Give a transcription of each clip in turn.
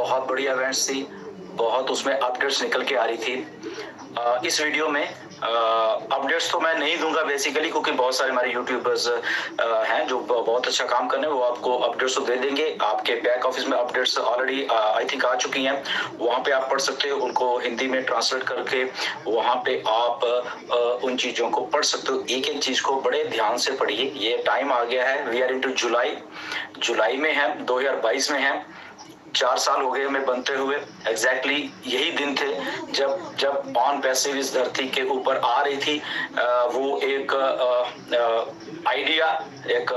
बहुत बढ़िया इवेंट्स थी, बहुत उसमें अपडेट्स निकल के आ रही थी। इस वीडियो में अपडेट्स तो मैं नहीं दूंगा बेसिकली, क्योंकि बहुत सारे हमारे यूट्यूबर्स हैं जो बहुत अच्छा काम कर रहे हैं, वो आपको अपडेट्स तो दे देंगे। आपके बैक ऑफिस में अपडेट्स ऑलरेडी आई थिंक आ चुकी हैं, वहां पे आप पढ़ सकते हो उनको हिंदी में ट्रांसलेट करके। वहां पे आप उन चीजों को पढ़ सकते हो, एक एक चीज को बड़े ध्यान से पढ़िए। ये टाइम आ गया है, वी आर इनटू जुलाई में है, 2022 में है। 4 साल हो गए हमें बनते हुए। एग्जैक्टली यही दिन थे जब ऑन पैसिव इस धरती के ऊपर आ रही थी। वो एक आइडिया, एक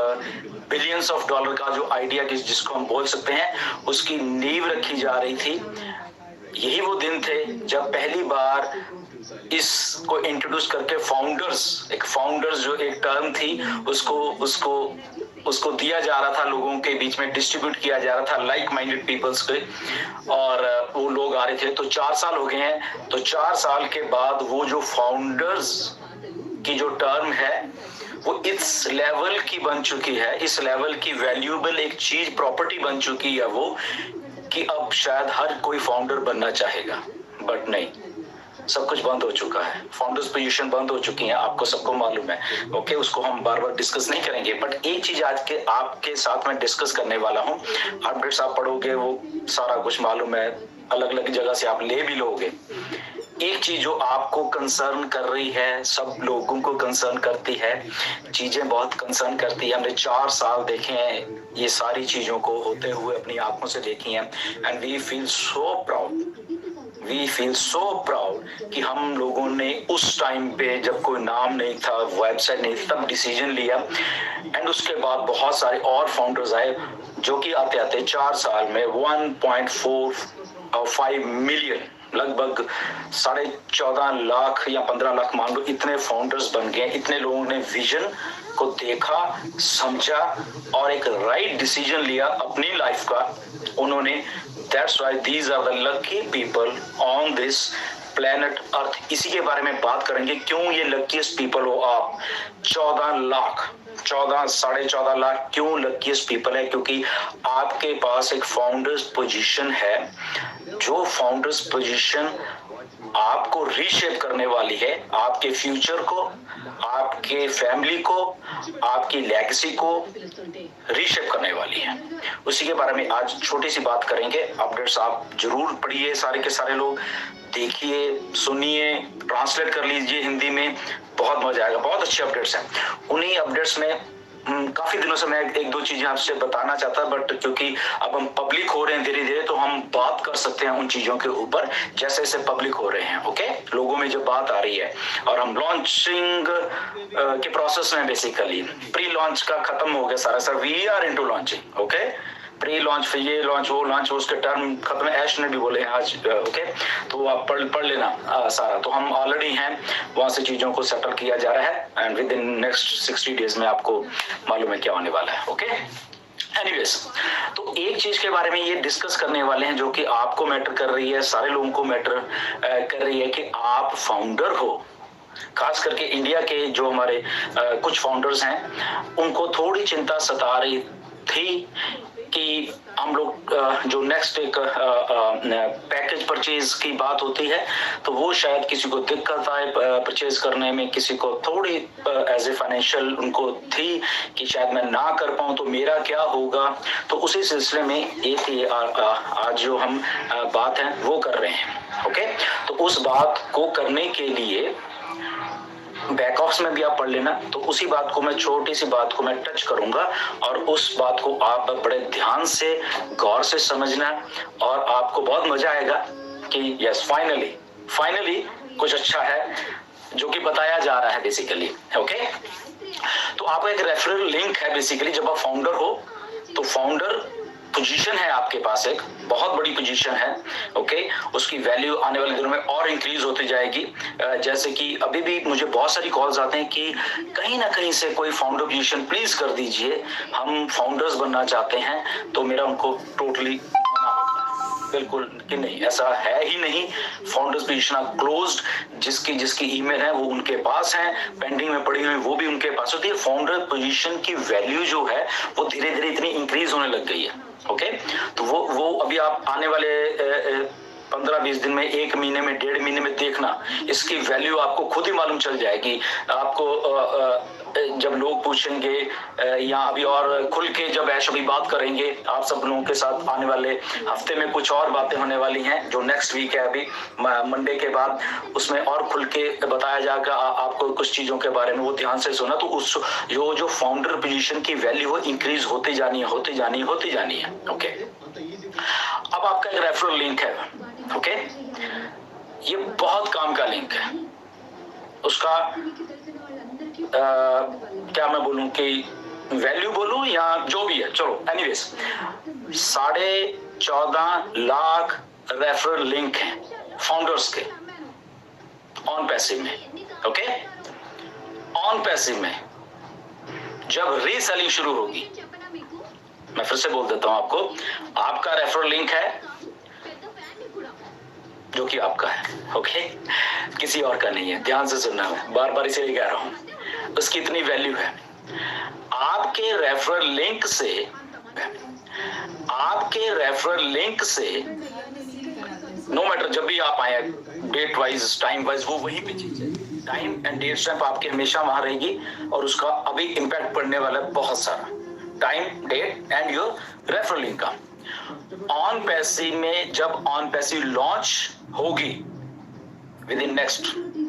बिलियंस ऑफ डॉलर का जो आइडिया जिसको हम बोल सकते हैं, उसकी नींव रखी जा रही थी। यही वो दिन थे जब पहली बार इसको इंट्रोड्यूस करके फाउंडर्स जो एक टर्म थी उसको दिया जा रहा था, लोगों के बीच में डिस्ट्रीब्यूट किया जा रहा था, लाइक माइंडेड पीपल्स के, और वो लोग आ रहे थे। तो 4 साल हो गए हैं। तो 4 साल के बाद वो जो फाउंडर्स की जो टर्म है वो इस लेवल की बन चुकी है, इस लेवल की वैल्यूएबल एक चीज प्रॉपर्टी बन चुकी है वो, कि अब शायद हर कोई फाउंडर बनना चाहेगा। बट नहीं, सब कुछ बंद हो चुका है, फाउंडर्स पोजीशन बंद हो चुकी है, आपको सबको मालूम है। ओके, उसको हम बार बार डिस्कस नहीं करेंगे, बट एक चीज आज के आपके साथ में डिस्कस करने वाला हूँ। अपडेट्स आप पढ़ोगे, वो सारा कुछ मालूम है, अलग अलग जगह से आप ले भी लोगे। एक चीज जो आपको कंसर्न कर रही है, सब लोगों को कंसर्न करती है, चीजें बहुत कंसर्न करती है। हमने 4 साल देखे हैं, ये सारी चीजों को होते हुए अपनी आंखों से देखी हैं, and we feel so proud कि हम लोगों ने उस टाइम पे, जब कोई नाम नहीं था, वेबसाइट नहीं थी, तब डिसीजन लिया। एंड उसके बाद बहुत सारे और फाउंडर्स आए जो कि आते आते 4 साल में 1.45 मिलियन, लगभग 14.5 लाख या 15 लाख मान लो, इतने फाउंडर्स बन गए। इतने लोगों ने विजन को देखा, समझा और एक राइट डिसीजन लिया अपनी लाइफ का उन्होंने। That's why these are the lucky people on this planet Earth। इसी के बारे में बात करेंगे, क्यों ये luckiest people हो आप। 14.5 लाख क्यों luckiest people है? क्योंकि आपके पास एक फाउंडर्स पोजीशन है, जो फाउंडर्स पोजीशन आपको रीशेप करने वाली है, आपके फ्यूचर को, आपके फैमिली को, आपकी लेगेसी को रीशेप करने वाली है। उसी के बारे में आज छोटी सी बात करेंगे। अपडेट्स आप जरूर पढ़िए, सारे के सारे लोग देखिए, सुनिए, ट्रांसलेट कर लीजिए हिंदी में, बहुत मजा आएगा। बहुत अच्छे अपडेट्स हैं। उन्हीं अपडेट्स में काफी दिनों से मैं एक दो चीजें आपसे बताना चाहता, बट क्योंकि अब हम पब्लिक हो रहे हैं धीरे धीरे, तो हम बात कर सकते हैं उन चीजों के ऊपर जैसे जैसे पब्लिक हो रहे हैं। ओके, लोगों में जब बात आ रही है, और हम लॉन्चिंग के प्रोसेस में, बेसिकली प्री लॉन्च का खत्म हो गया सारा sir, we are into launching. Okay, pre launch, फिर ये लॉन्च, वो लॉन्च, उसके टर्म खत्म है, ऐश ने भी बोले आज। ओके, तो आप पढ़ लेना सारा। तो हम ऑलरेडी हैं, वहां से चीजों को सेटल किया जा रहा है, and with in next 60 days में आपको मालूम है क्या होने वाला है। ओके, एनीवेज, तो एक चीज के बारे में ये डिस्कस करने वाले हैं जो कि आपको मैटर कर रही है, सारे लोगों को मैटर कर रही है, कि आप फाउंडर हो। खास करके इंडिया के जो हमारे कुछ फाउंडर्स हैं, उनको थोड़ी चिंता सता रही थी कि हम लोग जो नेक्स्ट एक पैकेज परचेज की बात होती है, तो वो शायद किसी को दिक्कत आए परचेज करने में, किसी को थोड़ी एज ए फाइनेंशियल उनको थी कि शायद मैं ना कर पाऊं तो मेरा क्या होगा। तो उसी सिलसिले में एक ये आज जो हम बात है वो कर रहे हैं। ओके, तो उस बात को करने के लिए बैक ऑफ्स में भी आप पढ़ लेना। तो उसी बात को मैं, छोटी सी बात को मैं टच करूंगा, और उस बात को आप बड़े ध्यान से, गौर से समझना, और आपको बहुत मजा आएगा कि यस, फाइनली कुछ अच्छा है जो कि बताया जा रहा है बेसिकली। ओके, तो आपका एक रेफरल लिंक है बेसिकली। जब आप फाउंडर हो तो फाउंडर पोजीशन है आपके पास, एक बहुत बड़ी पोजीशन है। ओके, उसकी वैल्यू आने वाले दिनों में और इंक्रीज होती जाएगी। जैसे कि अभी भी मुझे बहुत सारी कॉल्स आते हैं कि कहीं ना कहीं से कोई फाउंडर पोजीशन प्लीज कर दीजिए, हम फाउंडर्स बनना चाहते हैं। तो मेरा उनको टोटली बिल्कुल कि नहीं, ऐसा है ही नहीं। फाउंडर्स पोजीशन क्लोज्ड, जिसकी ईमेल है वो उनके पास है, पेंडिंग में पड़ी हुई वो भी उनके पास होती है। फाउंडर पोजीशन की वैल्यू जो है वो धीरे धीरे इतनी इंक्रीज होने लग गई है। ओके, तो वो अभी आप आने वाले 15-20 दिन में, 1 महीने में, 1.5 महीने में देखना, इसकी वैल्यू आपको खुद ही मालूम चल जाएगी। आपको जब लोग पूछेंगे या अभी और खुल के जब ऐश अभी बात करेंगे आप सब लोगों के साथ, आने वाले हफ्ते में कुछ और बातें होने वाली हैं जो नेक्स्ट वीक है, अभी मंडे के बाद, उसमें और खुल के बताया जाएगा आपको कुछ चीजों के बारे में। वो ध्यान से सुना, तो उस जो फाउंडर पोजीशन की वैल्यू वो इंक्रीज होती जानी है, होती जानी है, होती जानी है। ओके, अब आपका एक रेफरल लिंक है। ओके, ये बहुत काम का लिंक है। उसका क्या मैं बोलूं कि वैल्यू बोलूं या जो भी है, चलो एनीवेज, 14.5 लाख रेफरल लिंक हैं फाउंडर्स के ऑन पैसिव में। ओके, ऑन पैसिव में जब रीसेलिंग शुरू होगी, मैं फिर से बोल देता हूं आपको, आपका रेफरल लिंक है जो कि आपका है। ओके, किसी और का नहीं है, ध्यान से सुनना, मैं बार बार इसीलिए कह रहा हूं, उसकी इतनी वैल्यू है। आपके रेफरल लिंक से नो मैटर, जब भी आप आए, डेट वाइज, टाइम वाइज, वो वहीं पे चीज है, टाइम एंड डेट स्टैंप आपके हमेशा वहां रहेगी, और उसका अभी इंपैक्ट पड़ने वाला है बहुत सारा, time, date and your referral link का। ऑन पैसिव में जब ऑन पैसिव लॉन्च होगी विद इन नेक्स्ट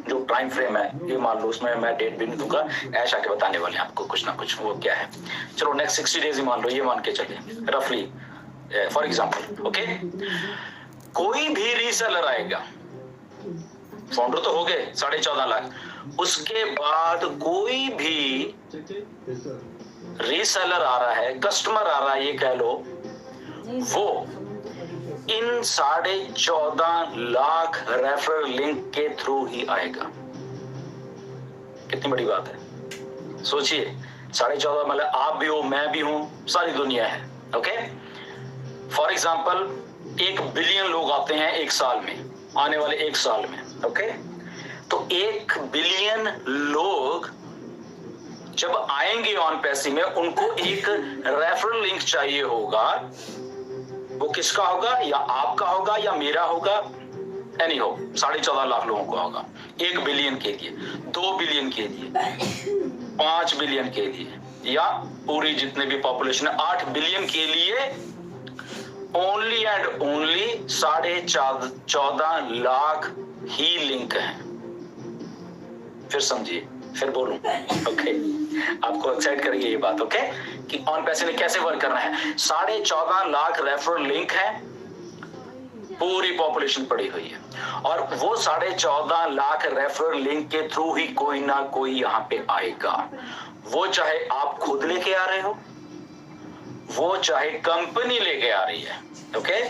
जो टाइम फ्रेम है, ये मान लो, उसमें मैं डेट भी नहीं दूंगा, ऐश आके बताने वाले हैं आपको कुछ ना कुछ, वो क्या है, चलो नेक्स्ट 60 डेज ही मान लो, ये मान के चलिए रफली फॉर एग्जांपल। ओके, कोई भी रीसेलर आएगा, फाउंडर तो हो गए 14.5 लाख, उसके बाद कोई भी रीसेलर आ रहा है, कस्टमर आ रहा है, ये कह लो, वो इन 14.5 लाख रेफरल लिंक के थ्रू ही आएगा। कितनी बड़ी बात है, सोचिए, 14.5 मतलब आप भी हो, मैं भी हूं, सारी दुनिया है। ओके, फॉर एग्जाम्पल 1 बिलियन लोग आते हैं एक साल में, आने वाले 1 साल में। ओके, तो 1 बिलियन लोग जब आएंगे ऑन पैसिव में, उनको एक रेफरल लिंक चाहिए होगा। वो किसका होगा, या आपका होगा या मेरा होगा, एनी हो, 14.5 लाख लोगों को होगा, 1 बिलियन के लिए, 2 बिलियन के लिए, 5 बिलियन के लिए, या पूरी जितने भी पॉपुलेशन है 8 बिलियन के लिए, only and only 14.5 lakh he link है। फिर समझिए, फिर बोलूं। ओके, आपको एक्साइट करेगी ये बात। ओके, कि ऑन पैसिव में कैसे वर्क करना है। 14.5 लाख रेफरल लिंक है, पूरी पॉपुलेशन पड़ी हुई है, और वो 14.5 लाख रेफरल लिंक के थ्रू ही कोई ना कोई यहां पे आएगा। वो चाहे आप खुद लेके आ रहे हो, वो चाहे कंपनी लेके आ रही है। ओके,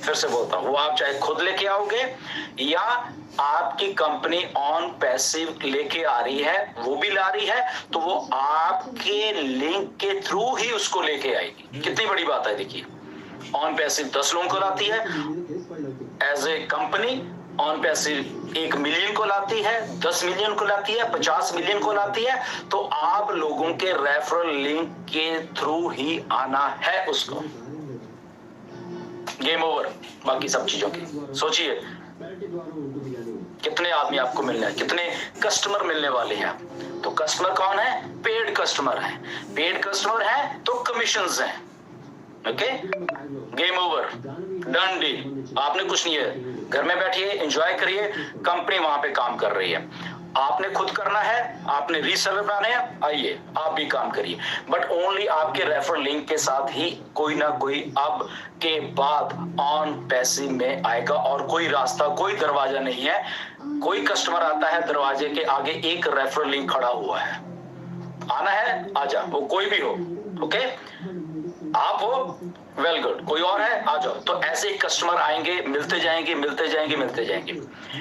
फिर से बोलता हूं, वो आप चाहे खुद लेके आओगे या आपकी कंपनी ऑन पैसिव लेके आ रही है, वो भी ला रही है, तो वो आपके लिंक के थ्रू ही उसको लेके आएगी। कितनी बड़ी बात है, देखिए, ऑन पैसिव 10 लोगों को लाती है as a company, on passive 1 million को लाती है, 10 मिलियन को लाती है, 50 मिलियन को लाती है, तो आप लोगों के रेफरल लिंक के थ्रू ही आना है उसको। गेम ओवर बाकी सब चीजों की। सोचिए कितने आदमी आपको मिलने हैं, कितने कस्टमर मिलने वाले हैं। तो कस्टमर कौन है, पेड कस्टमर है, पेड कस्टमर है तो कमीशंस हैं। Okay, game over, done deal. आपने कुछ नहीं है, घर में बैठिए, एंजॉय करिए, कंपनी वहां पे काम कर रही है। आपने खुद करना है, आपने रीसेलर बनाने हैं, आइए आप भी काम करिए, बट ओनली आपके रेफरल लिंक के साथ ही कोई ना कोई अब के बाद ऑन पैसिव में आएगा, और कोई रास्ता, कोई दरवाजा नहीं है। कोई कस्टमर आता है, दरवाजे के आगे एक रेफरल लिंक खड़ा हुआ है, आना है आजा, वो कोई भी हो। ओके, आप हो, वेल गुड, कोई और है, आ जाओ। तो ऐसे ही कस्टमर आएंगे, मिलते जाएंगे, मिलते जाएंगे, मिलते जाएंगे।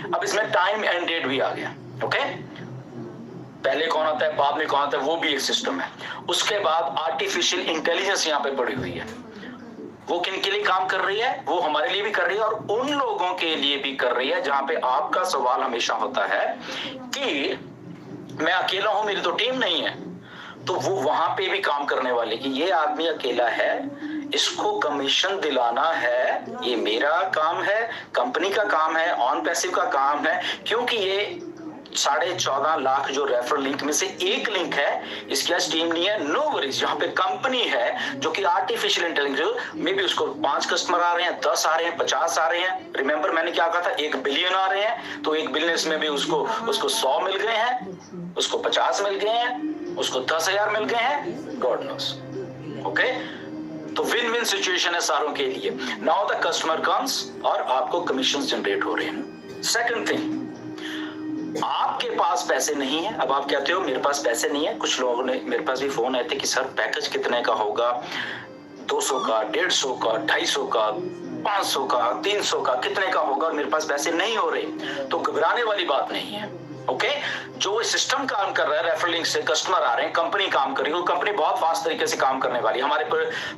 अब इसमें टाइम एंड डेट भी आ गया। ओके, पहले कौन आता है, बाद में कौन आता है, वो भी एक सिस्टम है। उसके बाद आर्टिफिशियल इंटेलिजेंस यहाँ पे पड़ी हुई है। वो किन के लिए काम कर रही है, वो हमारे लिए भी कर रही है, और उन लोगों के लिए भी कर रही है जहां पे आपका सवाल हमेशा होता है कि मैं अकेला हूं, मेरी तो टीम नहीं है। तो वो वहां पे भी काम करने वाले कि ये आदमी अकेला है, इसको कमीशन दिलाना है, ये मेरा काम है, कंपनी का काम है, ऑन पैसिव का काम है, क्योंकि ये 14.5 लाख जो रेफरल लिंक में से एक लिंक है, इसकी आज टीम नहीं है, नो वरीज। यहाँ पे कंपनी है जो कि आर्टिफिशियल इंटेलिजेंस में भी उसको 5 कस्टमर आ रहे हैं, 10 आ रहे हैं, 50 आ रहे हैं। रिमेंबर मैंने क्या कहा था, 1 बिलियन आ रहे हैं, तो 1 बिलियन में भी उसको 100 मिल गए हैं, उसको 50 मिल गए हैं, उसको 10,000 मिल गए हैं, गॉड नोस। ओके, तो विन विन सिचुएशन है सारों के लिए। नाउ द कस्टमर कम्स और आपको कमीशन जनरेट हो रहे हैं। सेकंड थिंग, आपके पास पैसे नहीं है। अब आप कहते हो मेरे पास पैसे नहीं है। कुछ लोगों ने मेरे पास भी फोन आए थे कि सर पैकेज कितने का होगा, 200 का, 150 का, 250 का, 500 का, 300 का, कितने का होगा, और मेरे पास पैसे नहीं हो रहे। तो घबराने वाली बात नहीं है। ओके, जो सिस्टम काम कर रहा है, रेफरल लिंक से कस्टमर आ रहे हैं, कंपनी काम कर रही है, वो कंपनी बहुत फास्ट तरीके से काम करने वाली है।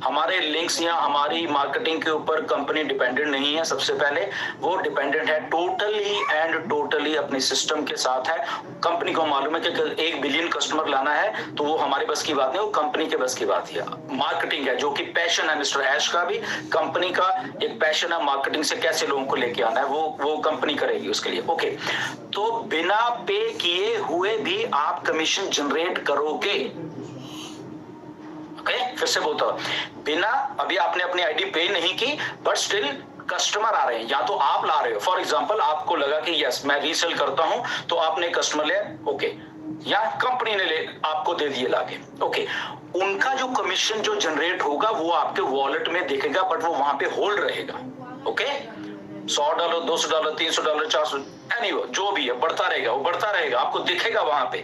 हमारे लिंक्स या हमारी मार्केटिंग के ऊपर कंपनी डिपेंडेंट नहीं है। सबसे पहले वो डिपेंडेंट है टोटली एंड टोटली अपने सिस्टम के साथ है। कंपनी को मालूम है कि 1 बिलियन कस्टमर लाना है, तो वो हमारे बस की बात नहीं, वो कंपनी के बस की बात है। मार्केटिंग है जो कि पैशन है, मिस्टर ऐश का भी कंपनी का एक पैशन है मार्केटिंग से कैसे लोगों को लेके आना है, वो कंपनी करेगी उसके लिए। ओके, तो बिना पे किए हुए भी आप कमीशन जनरेट करोगे। ओके, फिर से बोलता हूं, बिना, अभी आपने अपनी आईडी पे नहीं की बट स्टिल कस्टमर आ रहे हैं, या तो आप ला रहे हो। फॉर एग्जांपल आपको लगा कि यस मैं रीसेल करता हूं, तो आपने कस्टमर ले, ओके, या कंपनी ने ले आपको दे दिए लाके, ओके, उनका जो कमीशन जो जनरेट होगा वो आपके वॉलेट में दिखेगा, बट वो वहां पे होल्ड रहेगा। ओके, $100, $200, $300, $400, एनीवे जो भी है बढ़ता रहेगा, वो बढ़ता रहेगा, आपको दिखेगा वहां पे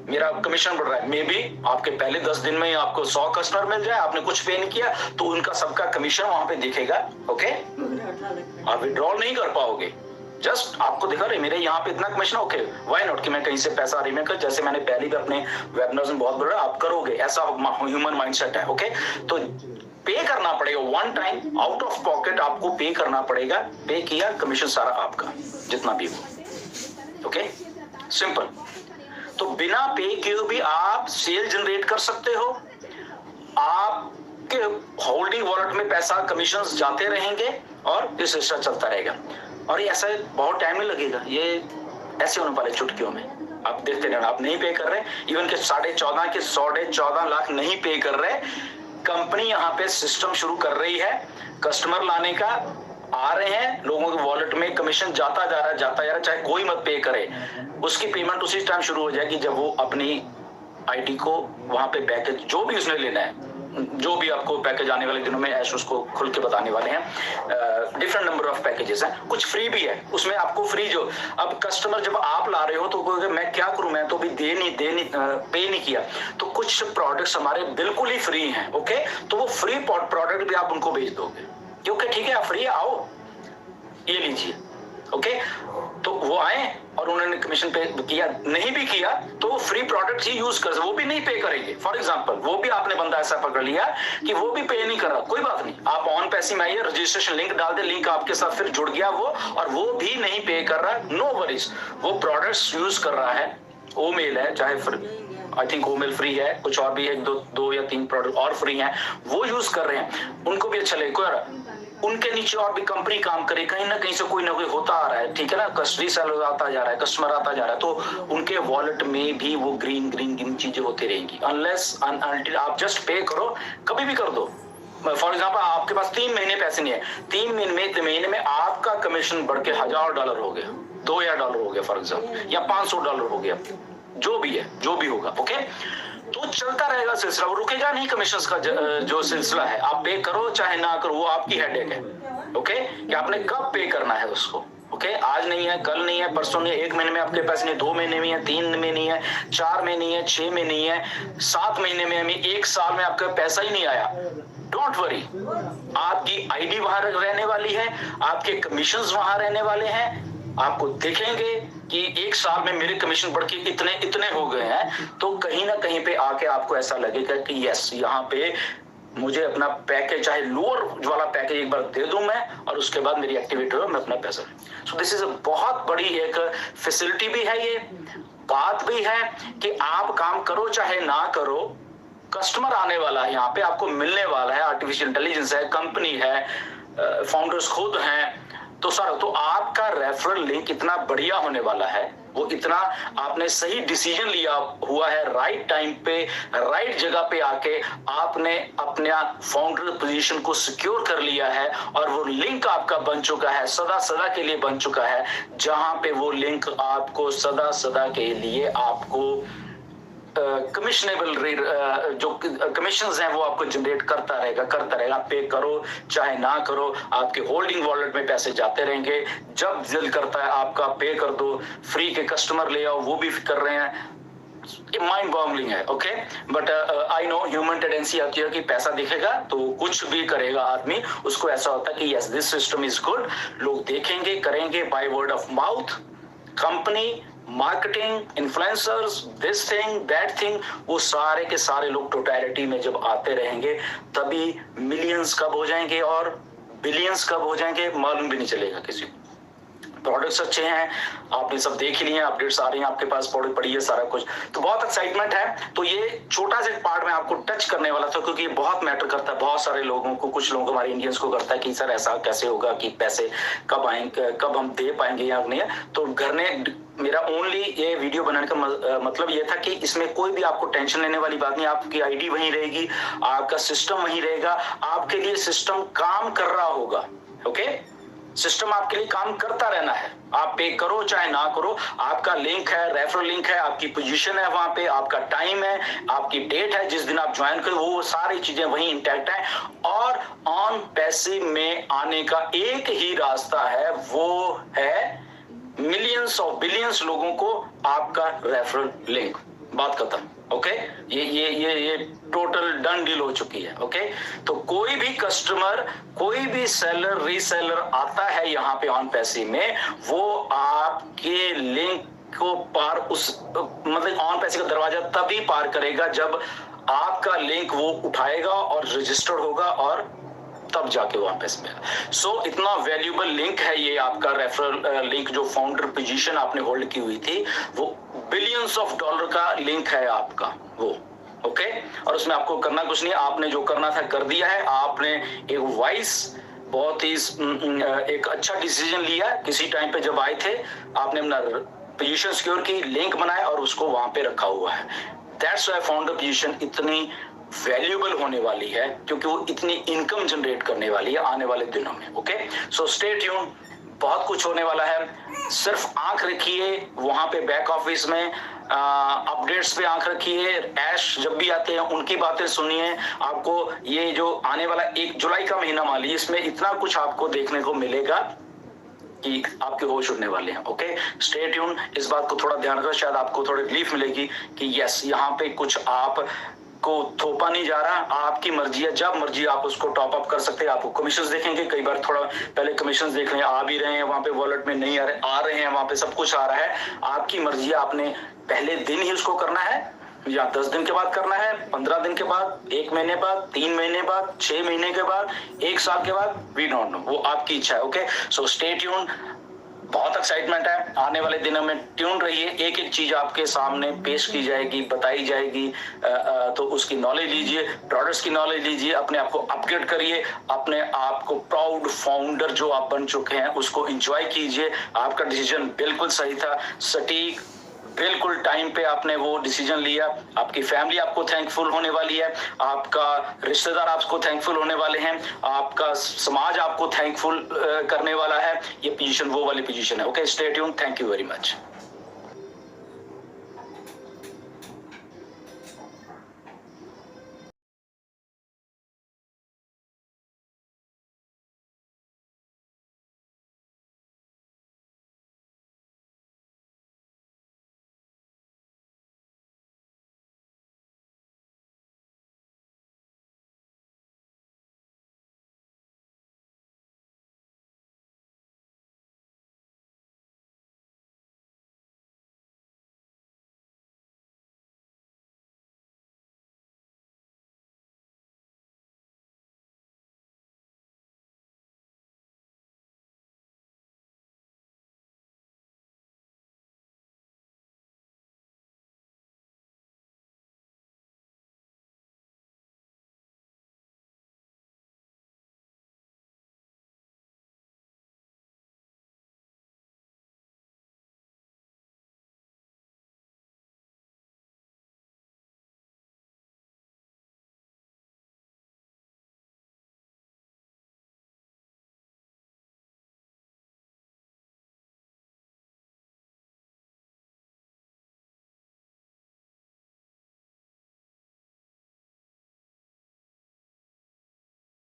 मेरा कमीशन बढ़ रहा है। मे बी आपके पहले 10 दिन में ही आपको 100 कस्टमर मिल जाए, आपने कुछ पे नहीं किया, तो उनका सबका कमीशन वहां पे दिखेगा। ओके, आप विड्रॉल नहीं कर पाओगे, जस्ट आपको दिखा रहे मेरे यहाँ पे इतना कमीशन। ओके, व्हाई नॉट कि मैं कहीं से पैसा रिमेक कर, जैसे मैंने पहले भी अपने वेबिनार्स में बहुत बोला, आप करोगे, ऐसा ह्यूमन माइंडसेट है। ओके, तो पे करना पड़ेगा, one time out of pocket आपको पे करना पड़ेगा। पे किया, कमीशन सारा आपका जितना भी हो। Okay, simple. तो बिना पे किए भी आप सेल जनरेट कर सकते हो, आपके होल्डिंग वॉलेट में पैसा कमीशन जाते रहेंगे और ये सिस्टम चलता रहेगा। और ये ऐसा बहुत टाइम नहीं लगेगा, ये ऐसे होने वाले चुटकियों में आप देखते रहना। आप नहीं पे कर रहे, इवन के 14.5 लाख नहीं पे कर रहे, कंपनी यहाँ पे सिस्टम शुरू कर रही है, कस्टमर लाने का आ रहे हैं, लोगों के वॉलेट में कमीशन जाता जा रहा है, चाहे कोई मत पे करे, उसकी पेमेंट उसी टाइम शुरू हो जाएगी जब वो अपनी आईडी को वहां पे पैकेज जो भी उसने लेना है, जो भी आपको पैकेज आने वाले दिनों में ऐश उसको खुल के बताने वाले हैं। डिफरेंट नंबर ऑफ पैकेजेस हैं, कुछ फ्री भी है, उसमें आपको फ्री जो, अब कस्टमर जब आप ला रहे हो तो कोई मैं क्या करूं, मैं तो भी पे नहीं किया, तो कुछ प्रोडक्ट्स हमारे बिल्कुल ही फ्री हैं। ओके, तो वो फ्री प्रोडक्ट भी आप उनको भेज दोगे, क्योंकि ठीक है आप फ्री आओ ये लीजिए। ओके, तो वो आए और उन्होंने कमीशन पे किया, नहीं भी किया तो फ्री प्रोडक्ट ही यूज कर, वो भी नहीं पे करेंगे। फॉर एग्जांपल वो भी आपने बंदा ऐसा पकड़ लिया कि वो भी पे नहीं कर रहा, कोई बात नहीं, आप ऑन पैसे में आइए, रजिस्ट्रेशन लिंक डाल दे, लिंक आपके साथ फिर जुड़ गया वो, और वो भी नहीं पे कर रहा, नो वरीज, वो प्रोडक्ट्स यूज कर रहा है, ओ मेल है, चाहे आई थिंक ओमेल फ्री है, कुछ और भी एक दो या 3 प्रोडक्ट और फ्री हैं, वो यूज कर रहे हैं, उनको भी अच्छा लगेगा। उनके नीचे और भी कंपनी काम करे, कहीं ना कहीं से कोई ना कोई होता आ रहा है, ठीक है ना, रीसेलर आता जा रहा है, कस्टमर आता जा रहा है, तो उनके वॉलेट में भी वो ग्रीन चीजें होती रहेंगी। अनलेस अनटिल आप जस्ट पे करो, कभी भी कर दो। फॉर एग्जाम्पल आपके पास 3 महीने पैसे नहीं है, 3 महीने में आपका कमीशन बढ़ के $1000 हो गया, $2000 हो गया फॉर एग्जाम्पल, या $500 हो गया, जो भी है, जो भी होगा। ओके, तो चलता रहेगा सिलसिला, वो रुकेगा नहीं। कमीशंस का जो सिलसिला है, आप पे करो चाहे ना करो, वो आपकी हेडेक है। ओके, कि आपने कब पे करना है उसको। ओके, आज नहीं है, कल नहीं है, परसों नहीं है, 1 महीने में आपके पैसे नहीं, 2 महीने में है, 3 में नहीं है, 4 में नहीं है, 6 में नहीं है, 7 महीने में, 1 साल में आपका पैसा ही नहीं आया, डोंट वरी, आपकी आईडी वहां रहने वाली है, आपके कमीशंस वहां रहने वाले हैं, आपको देखेंगे कि 1 साल में मेरे कमीशन बढ़ के इतने हो गए हैं, तो कहीं ना कहीं पे आके आपको ऐसा लगेगा कि यस, यहाँ पे मुझे अपना पैकेज, चाहे लोअर वाला पैकेज एक बार दे दूं मैं, और उसके बाद मेरी एक्टिविटी हो, मैं अपना पैसा। सो दिस इज अ बहुत बड़ी एक फैसिलिटी भी है, ये बात भी है कि आप काम करो चाहे ना करो, कस्टमर आने वाला है, यहाँ पे आपको मिलने वाला है, आर्टिफिशियल इंटेलिजेंस है, कंपनी है, फाउंडर्स खुद हैं, तो सर तो आपका रेफरल लिंक इतना बढ़िया होने वाला है, वो इतना आपने सही डिसीजन लिया हुआ है, राइट टाइम पे राइट जगह पे आके आपने अपना फाउंडर पोजीशन को सिक्योर कर लिया है, और वो लिंक आपका बन चुका है, सदा सदा के लिए बन चुका है, जहां पे वो लिंक आपको सदा सदा के लिए आपको कमिशनेबल जो कमीशंस हैं वो आपको जनरेट करता रहेगा। पे करो चाहे ना करो, आपके होल्डिंग वॉलेट में पैसे जाते रहेंगे, जब दिल करता है आपका पे कर दो, फ्री के कस्टमर ले आओ, वो भी कर रहे हैं, माइंड बॉगलिंग है। Okay, but I know human tendency आती है कि पैसा दिखेगा तो कुछ भी करेगा आदमी, उसको ऐसा होता है कि yes this system is good, लोग देखेंगे करेंगे, by word of mouth, company, marketing, influencers, this thing that thing, वो सारे के सारे लोग टोटलिटी में जब आते रहेंगे तभी मिलियंस कब हो जाएंगे और बिलियंस कब हो जाएंगे मालूम भी नहीं चलेगा किसी को। प्रोडक्ट्स अच्छे हैं, आपने सब देख ही लिए, अपडेट्स आ रही हैं आपके पास, प्रोडक्ट पड़ी है सारा कुछ, तो बहुत एक्साइटमेंट है। तो ये छोटा सा पार्ट में आपको टच करने वाला था, क्योंकि ये बहुत मैटर करता है बहुत सारे लोगों को, कुछ लोगों को, हमारे इंडियंस को करता है कि सर ऐसा कैसे होगा कि पैसे कब आएंगे, कब हम दे पाएंगे या नहीं। तो घर ने मेरा ओनली ये वीडियो बनाने का मतलब ये था कि इसमें कोई भी आपको टेंशन लेने वाली बात नहीं, आपकी आईडी वहीं रहेगी, आपका सिस्टम वहीं रहेगा, आपके लिए सिस्टम काम कर रहा होगा। ओके, सिस्टम आपके लिए काम करता रहना है, आप पे करो चाहे ना करो, आपका लिंक है, रेफरल लिंक है, आपकी पोजीशन है वहां पे, आपका टाइम है, आपकी डेट है जिस दिन आप ज्वाइन करो, वो सारी चीजें वहीं इंटैक्ट है। और ऑन पैसे में आने का एक ही रास्ता है, वो है मिलियंस और बिलियंस लोगों को आपका रेफरल लिंक। बात खत्म। ओके, ये टोटल डन डील हो चुकी है। ओके, तो कोई भी कस्टमर, कोई भी सेलर, रीसेलर आता है यहाँ पे ऑन पैसे में, वो आपके लिंक को पार उस मतलब ऑन पैसे का दरवाजा तभी पार करेगा जब आपका लिंक वो उठाएगा और रजिस्टर्ड होगा, और तब जाके वहां पैसे मिलेगा। सो इतना वैल्यूएबल लिंक है ये आपका रेफरल लिंक, जो फाउंडर पोजीशन आपने होल्ड की हुई थी, वो बिलियंस ऑफ डॉलर का लिंक है आपका वो। ओके, और उसमें आपको करना कुछ नहीं, आपने जो करना था कर दिया है, आपने एक वाइस, बहुत ही एक अच्छा डिसीजन लिया किसी टाइम पे जब आए थे, आपने अपना पोजीशन सिक्योर की, लिंक बनाया और उसको वहां पे रखा हुआ है। दैट्स व्हाई फाउंडर पोजीशन इतनी वैल्यूएबल होने वाली है, क्योंकि वो इतनी इनकम जनरेट करने वाली है आने वाले दिनों में। ओके, सो स्टे ट्यून, बहुत कुछ होने वाला है, सिर्फ आंख रखिए वहां पे बैक ऑफिस में, अपडेट्स पे आंख रखिए, ऐश जब भी आते हैं उनकी बातें सुनिए। आपको ये जो आने वाला 1 जुलाई का महीना मान लीजिए, इसमें इतना कुछ आपको देखने को मिलेगा कि आपके होश उड़ने वाले हैं। ओके, स्टे ट्यून, इस बात को थोड़ा ध्यान रखो, शायद आपको थोड़ी रिलीफ मिलेगी कि यस यहाँ पे कुछ आप को थोपा नहीं जा रहा, आपकी मर्जी है, जब मर्जी आप उसको टॉप अप कर सकते हैं। आपको कमीशंस देखेंगे, कई बार थोड़ा पहले कमीशंस देख रहे हैं, आ भी रहे हैं वहां पे, वॉलेट में नहीं आ रहे हैं, वहां पे सब कुछ आ रहा है, आपकी मर्जी है, आपने पहले दिन ही उसको करना है या 10 दिन के बाद करना है, 15 दिन के बाद, 1 महीने बाद, 3 महीने बाद, 6 महीने के बाद, 1 साल के बाद, वी डोंट नो, वो आपकी इच्छा है। ओके, सो स्टे ट्यून, बहुत एक्साइटमेंट है, आने वाले दिनों में ट्यून रहिए, एक एक चीज आपके सामने पेश की जाएगी, बताई जाएगी, तो उसकी नॉलेज लीजिए, प्रोडक्ट्स की नॉलेज लीजिए, अपने आप को अपग्रेड करिए, अपने आप को प्राउड फाउंडर जो आप बन चुके हैं उसको एंजॉय कीजिए। आपका डिसीजन बिल्कुल सही था, सटीक, बिल्कुल टाइम पे आपने वो डिसीजन लिया, आपकी फैमिली आपको थैंकफुल होने वाली है, आपका रिश्तेदार आपको थैंकफुल होने वाले हैं, आपका समाज आपको थैंकफुल करने वाला है। ये पोजीशन वो वाली पोजीशन है। Okay, stay tune, thank you very much.